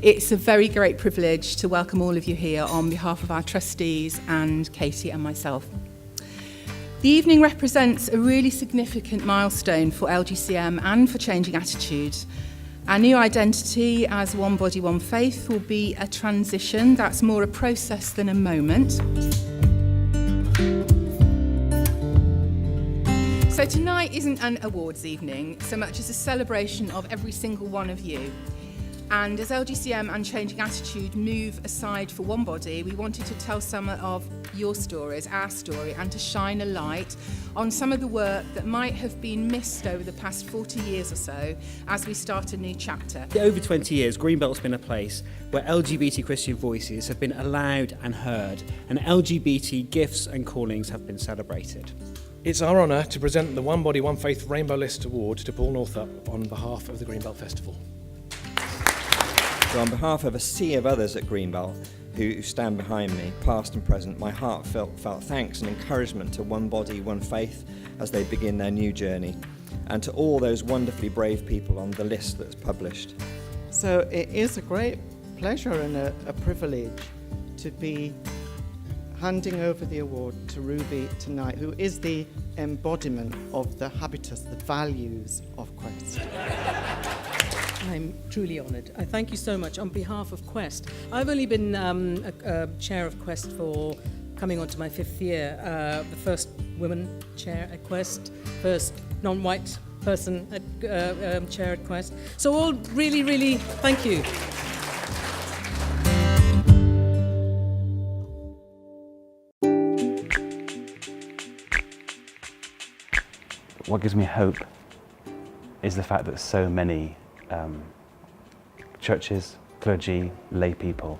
It's a very great privilege to welcome all of you here on behalf of our trustees and Katie and myself. The evening represents a really significant milestone for LGCM and for changing attitudes. Our new identity as One Body, One Faith will be a transition that's more a process than a moment. So tonight isn't an awards evening so much as a celebration of every single one of you. And as LGCM and Changing Attitude move aside for One Body, we wanted to tell some of your stories, our story, and to shine a light on some of the work that might have been missed over the past 40 years or so as we start a new chapter. Over 20 years, Greenbelt's been a place where LGBT Christian voices have been allowed and heard, and LGBT gifts and callings have been celebrated. It's our honour to present the One Body, One Faith Rainbow List Award to Paul Northup on behalf of the Greenbelt Festival. So on behalf of a sea of others at Greenbelt who stand behind me, past and present, my heartfelt thanks and encouragement to One Body, One Faith as they begin their new journey, and to all those wonderfully brave people on the list that's published. So it is a great pleasure and a privilege to be handing over the award to Ruby tonight, who is the embodiment of the habitus, the values of Quest. I'm truly honoured. I thank you so much on behalf of Quest. I've only been a chair of Quest for coming on to my 5th year. The first woman chair at Quest, first non-white person at chair at Quest. So all really, really thank you. What gives me hope is the fact that so many churches, clergy, lay people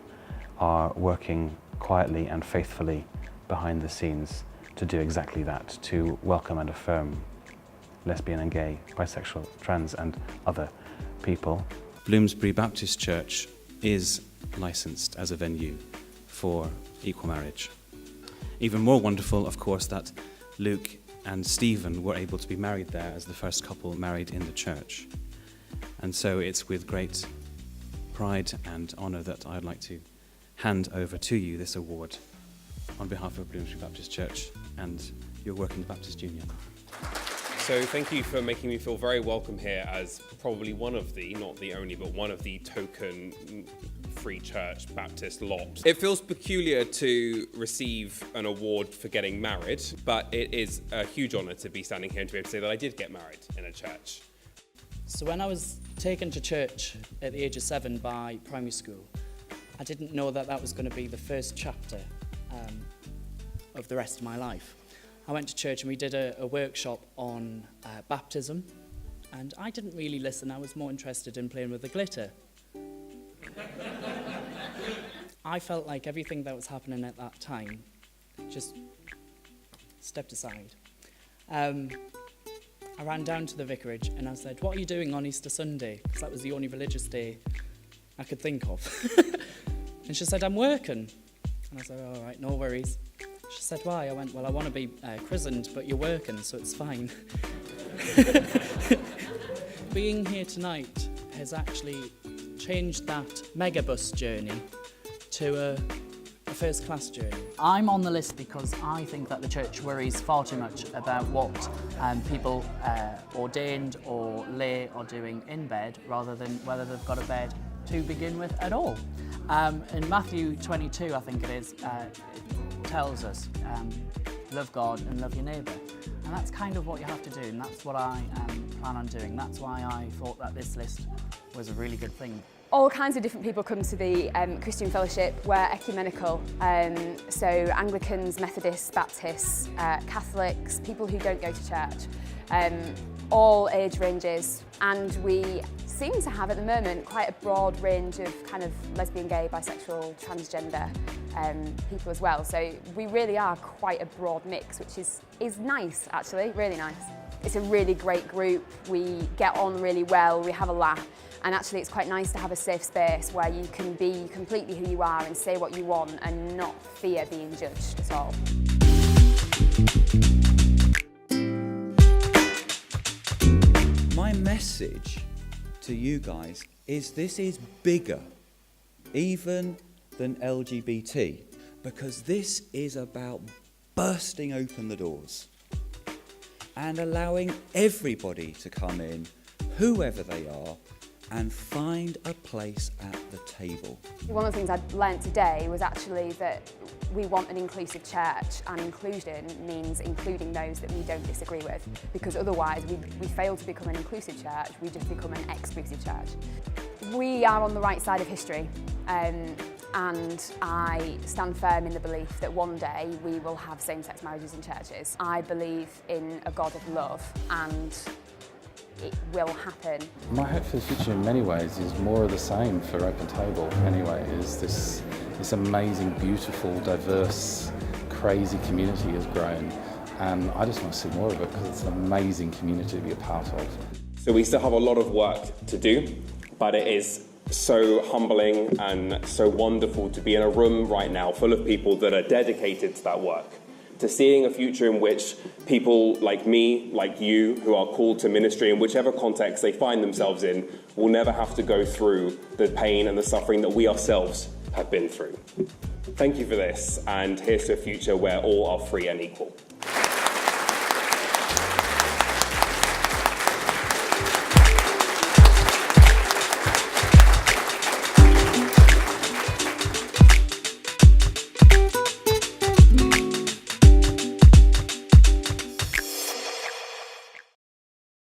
are working quietly and faithfully behind the scenes to do exactly that, to welcome and affirm lesbian and gay, bisexual, trans and other people. Bloomsbury Baptist Church is licensed as a venue for equal marriage. Even more wonderful, of course, that Luke and Stephen were able to be married there as the first couple married in the church. And so it's with great pride and honour that I'd like to hand over to you this award on behalf of Bloomsbury Baptist Church and your work in the Baptist Union. So thank you for making me feel very welcome here as probably one of the, not the only, but one of the token Free Church Baptist lot. It feels peculiar to receive an award for getting married, but it is a huge honour to be standing here and to be able to say that I did get married in a church. So when I was taken to church at the age of 7 by primary school, I didn't know that that was going to be the first chapter of the rest of my life. I went to church and we did a workshop on baptism, and I didn't really listen. I was more interested in playing with the glitter. I felt like everything that was happening at that time just stepped aside. I ran down to the vicarage and I said, "What are you doing on Easter Sunday?" Because that was the only religious day I could think of. And she said, "I'm working." And I said, "All right, no worries." She said, "Why?" I went, "Well, I want to be christened, but you're working, so it's fine." Being here tonight has actually changed that megabus journey to a first-class journey. I'm on the list because I think that the church worries far too much about what people ordained or lay are doing in bed rather than whether they've got a bed to begin with at all. In Matthew 22, I think it is, it tells us, love God and love your neighbour. And that's kind of what you have to do, and that's what I plan on doing. That's why I thought that this list was a really good thing. All kinds of different people come to the Christian Fellowship. We're ecumenical, so Anglicans, Methodists, Baptists, Catholics, people who don't go to church, all age ranges, and we seem to have at the moment quite a broad range of kind of lesbian, gay, bisexual, transgender people as well. So we really are quite a broad mix, which is nice actually, really nice. It's a really great group, we get on really well, we have a laugh. And actually it's quite nice to have a safe space where you can be completely who you are and say what you want and not fear being judged at all. My message to you guys is this is bigger even than LGBT, because this is about bursting open the doors and allowing everybody to come in, whoever they are, and find a place at the table. One of the things I learnt today was actually that we want an inclusive church, and inclusion means including those that we don't disagree with, because otherwise we fail to become an inclusive church, we just become an exclusive church. We are on the right side of history, and I stand firm in the belief that one day we will have same-sex marriages in churches. I believe in a God of love, and it will happen. My hope for the future in many ways is more of the same for Open Table anyway, is this amazing, beautiful, diverse, crazy community has grown, and I just want to see more of it because it's an amazing community to be a part of. So we still have a lot of work to do, but it is so humbling and so wonderful to be in a room right now full of people that are dedicated to that work, to seeing a future in which people like me, like you, who are called to ministry in whichever context they find themselves in, will never have to go through the pain and the suffering that we ourselves have been through. Thank you for this, and here's to a future where all are free and equal.